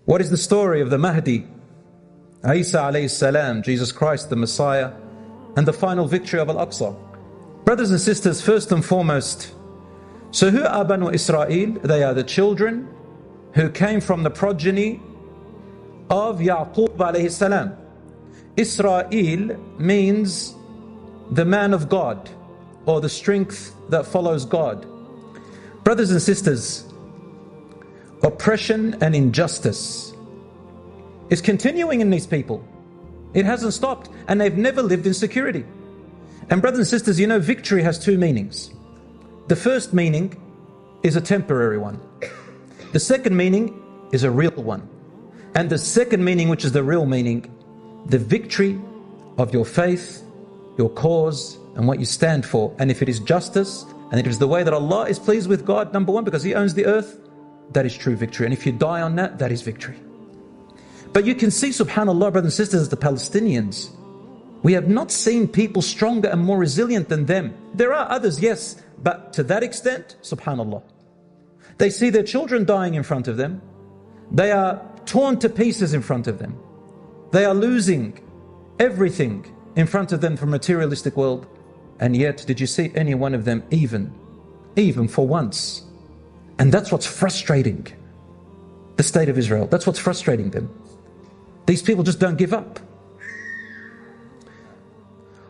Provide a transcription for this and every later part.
What is the story of the Mahdi, Isa alayhi salam, Jesus Christ the Messiah, and the final victory of Al-Aqsa? Brothers and sisters, first and foremost, so who are Banu Israel? They are the children who came from the progeny of Yaqub alayhi salam. Israel means the man of God, or the strength that follows God. Brothers and sisters, oppression and injustice is continuing in these people. It hasn't stopped, and they've never lived in security. And brothers and sisters, you know, victory has two meanings. The first meaning is a temporary one. The second meaning is a real one. And the second meaning, which is the real meaning, the victory of your faith, your cause, and what you stand for. And if it is justice, and it is the way that Allah is pleased with God, number one, because He owns the earth, that is true victory. And if you die on that, that is victory. But you can see, subhanAllah, brothers and sisters, as the Palestinians, we have not seen people stronger and more resilient than them. There are others, yes, but to that extent, subhanAllah. They see their children dying in front of them. They are torn to pieces in front of them. They are losing everything in front of them from materialistic world. And yet, did you see any one of them even for once? And that's what's frustrating the state of Israel. That's what's frustrating them. These people just don't give up.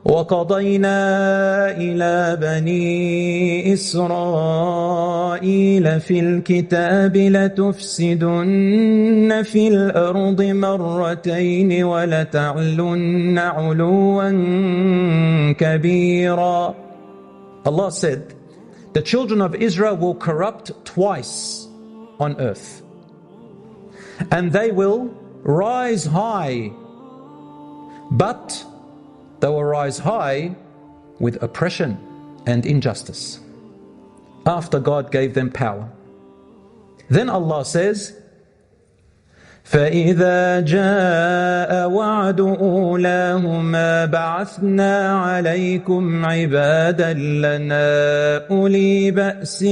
وَقَضَيْنَا إِلَى بَنِي إِسْرَائِيلَ فِي الْكِتَابِ لَتُفْسِدُنَّ فِي الْأَرْضِ مَرَّتَيْنِ وَلَتَعْلُنَّ عُلُوًّا كَبِيرًا. Allah said, the children of Israel will corrupt twice on earth. And they will rise high, but they will rise high with oppression and injustice after God gave them power. Then Allah says, فَإِذَا جَاءَ وَعْدُ أُولَاهُمَا بَعَثْنَا عَلَيْكُمْ عِبَادًا لَنَا أُولِي بَأْسٍ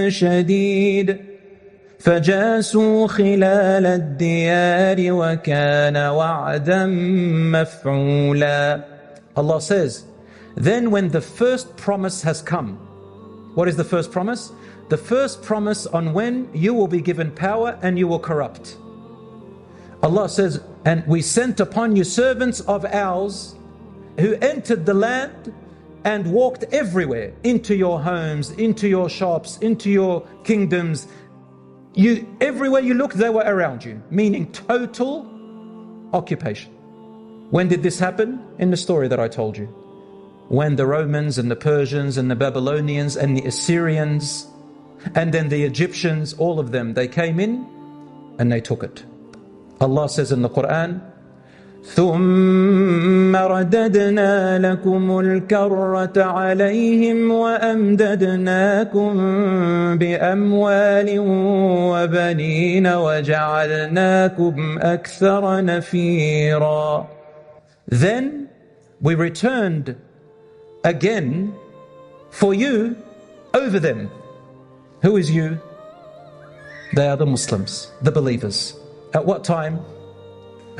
شَدِيدٍ فَجَاسُوا خِلَالَ الدِّيَارِ وَكَانَ وَعْدًا مَفْعُولًا. Allah says, then when the first promise has come, what is the first promise? The first promise on when you will be given power and you will corrupt. Allah says, and we sent upon you servants of ours who entered the land and walked everywhere, into your homes, into your shops, into your kingdoms. Everywhere you looked, they were around you, meaning total occupation. When did this happen? In the story that I told you. When the Romans and the Persians and the Babylonians and the Assyrians and then the Egyptians, all of them, they came in and they took it. Allah says in the Quran, ثُمَّ رَدَدْنَا لَكُمُ الْكَرَّةَ عَلَيْهِمْ وَأَمْدَدْنَاكُمْ بِأَمْوَالٍ وَبَنِينَ وَجَعَلْنَاكُمْ أَكْثَرَ نَفِيرًا. Then we returned again for you over them. Who is you? They are the Muslims, the believers. At what time?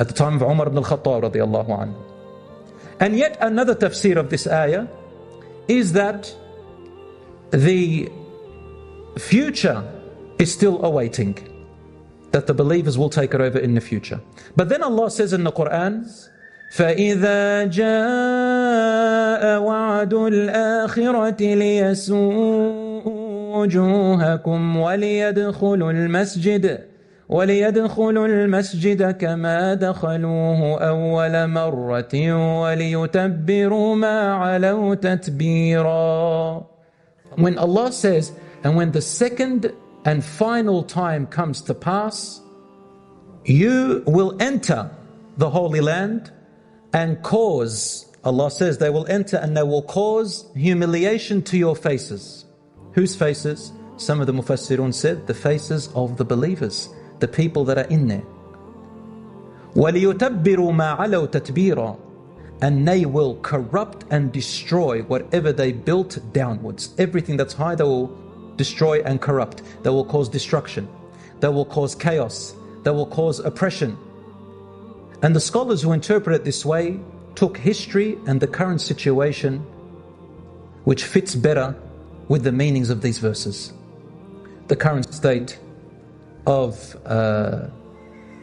At the time of Umar ibn al-Khattab radiyallahu anhu. And yet another tafsir of this ayah is that the future is still awaiting, that the believers will take it over in the future. But then Allah says in the Quran, فَإِذَا جَاءَ وَعْدُ الْآخِرَةِ لِيَسُوءُوا وُجُوهَكُمْ وَلِيَدْخُلُوا الْمَسْجِدَ كَمَا دَخَلُوهُ أَوَّلَ مَرَّةٍ وَلِيُتَبِّرُوا مَا عَلَوْا تَتْبِيرًا. When Allah says, and when the second and final time comes to pass, you will enter the Holy Land and cause, Allah says, they will enter and they will cause humiliation to your faces. Whose faces? Some of the Mufassirun said, the faces of the believers, the people that are in there. وَلِيُتَبِّرُوا مَا عَلَوْا تَتْبِيرًا. And they will corrupt and destroy whatever they built downwards. Everything that's high, they will destroy and corrupt. They will cause destruction. They will cause chaos. that will cause oppression. And the scholars who interpret it this way took history and the current situation, which fits better with the meanings of these verses. The current state of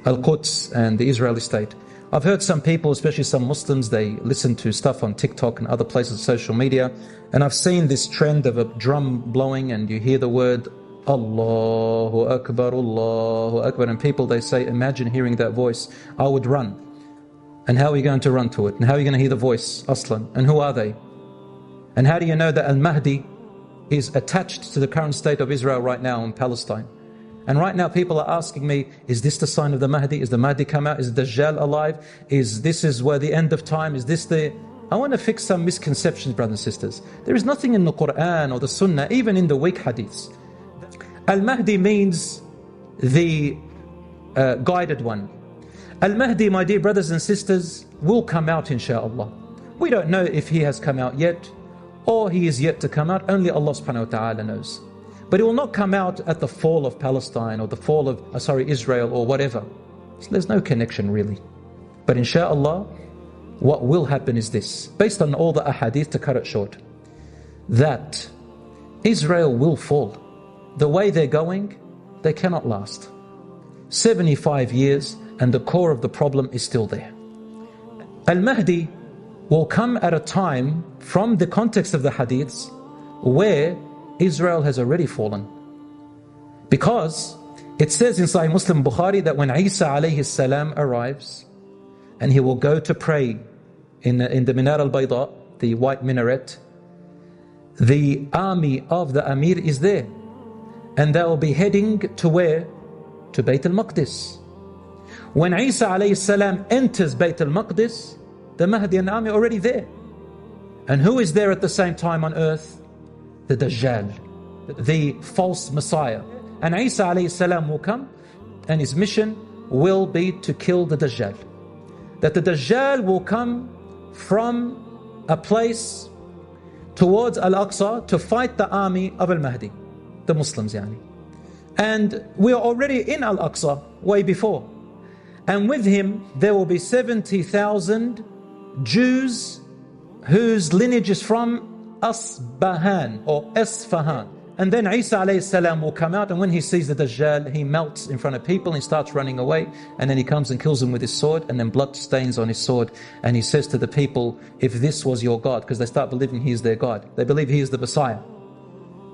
Al-Quds and the Israeli state. I've heard some people, especially some Muslims, they listen to stuff on TikTok and other places, social media, and I've seen this trend of a drum blowing and you hear the word Allahu Akbar, Allahu Akbar, and people, they say, imagine hearing that voice, I would run. And how are you going to run to it? And how are you going to hear the voice, Aslan? And who are they? And how do you know that Al-Mahdi is attached to the current state of Israel right now in Palestine? And right now people are asking me, is this the sign of the Mahdi? Is the Mahdi come out? Is Dajjal alive? Is where the end of time? Is this the... I want to fix some misconceptions, brothers and sisters. There is nothing in the Quran or the Sunnah, even in the weak hadiths. Al-Mahdi means the guided one. Al-Mahdi, my dear brothers and sisters, will come out insha'Allah. We don't know if he has come out yet or he is yet to come out. Only Allah subhanahu wa ta'ala knows. But it will not come out at the fall of Palestine or the fall of Israel or whatever. So there's no connection really. But insha'Allah, what will happen is this, based on all the ahadith, to cut it short, that Israel will fall. The way they're going, they cannot last. 75 years and the core of the problem is still there. Al-Mahdi will come at a time, from the context of the hadiths, where Israel has already fallen. Because it says in Sahih Muslim Bukhari that when Isa alayhi salam arrives and he will go to pray in the Minar al-Bayda, the white minaret, the army of the Amir is there. And they will be heading to where? To Bayt al-Maqdis. When Isa alayhi salam enters Bayt al-Maqdis, the Mahdi and the army are already there. And who is there at the same time on earth? The Dajjal, the false Messiah. And Isa alayhi salam will come and his mission will be to kill the Dajjal. That the Dajjal will come from a place towards Al-Aqsa to fight the army of Al-Mahdi, the Muslims yani. And we are already in Al-Aqsa way before. And with him there will be 70,000 Jews whose lineage is from Asbahan or Esfahan. And then Isa alayhi salam will come out, and when he sees the Dajjal, he melts in front of people and he starts running away, and then he comes and kills them with his sword, and then blood stains on his sword, and he says to the people, if this was your God, because they start believing he is their God, they believe he is the Messiah,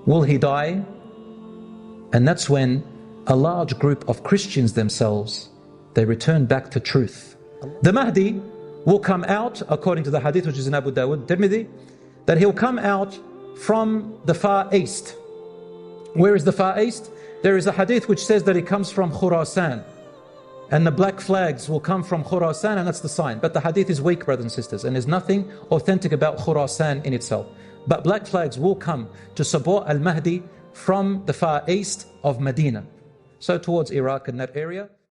will he die? And that's when a large group of Christians themselves, they return back to truth. The Mahdi will come out, according to the hadith which is in Abu Dawud, Tirmidhi, that he'll come out from the far east. Where is the far east? There is a hadith which says that it comes from Khurasan, and the black flags will come from Khurasan, and that's the sign. But the hadith is weak, brothers and sisters, and there's nothing authentic about Khurasan in itself. But black flags will come to support Al-Mahdi from the far east of Medina, so towards Iraq and that area.